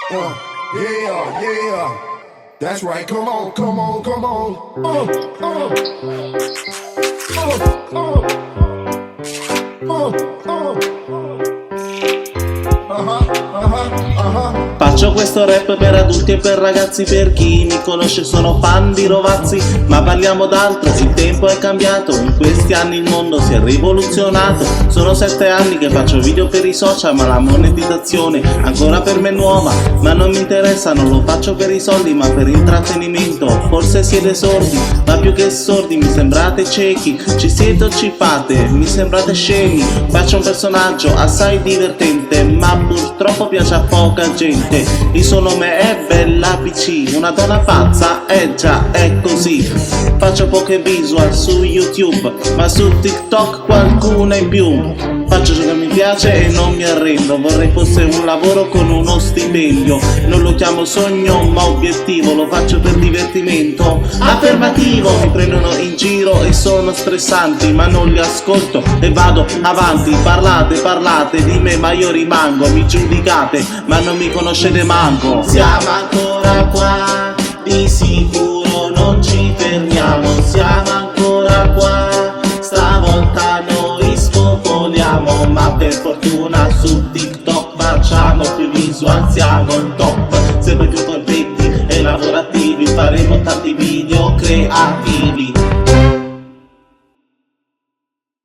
Yeah, yeah. That's right. Come on, come on, come on. Faccio questo rap per adulti e per ragazzi, per chi mi conosce sono fan di Rovazzi. Ma parliamo d'altro, il tempo è cambiato, in questi anni il mondo si è rivoluzionato. Sono 7 anni che faccio video per i social, ma la monetizzazione ancora per me è nuova. Ma non mi interessa, non lo faccio per i soldi, ma per intrattenimento. Forse siete sordi, ma più che sordi mi sembrate ciechi. Ci siete o ci fate, mi sembrate scemi. Faccio un personaggio assai divertente, ma purtroppo piace a poca gente. Il suo nome è Bella PC, una donna pazza, già, è così. Faccio poche visual su YouTube, ma su TikTok qualcuna in più. Faccio ciò che mi piace e non mi arrendo. Vorrei fosse un lavoro con uno stipendio. Non lo chiamo sogno ma obiettivo, lo faccio per divertimento. Affermativo, mi prendono in giro e sono stressanti, ma non li ascolto e vado avanti. Parlate di me ma io rimango. Mi giudicate ma non mi conoscete manco. Siamo ancora qua, di sicuro non ci fermiamo. Siamo ancora qua, stavolta noi spopoliamo. Ma per fortuna su TikTok facciamo più visual, siamo il top. Sempre più corretti e lavorativi, faremo tanti video creativi.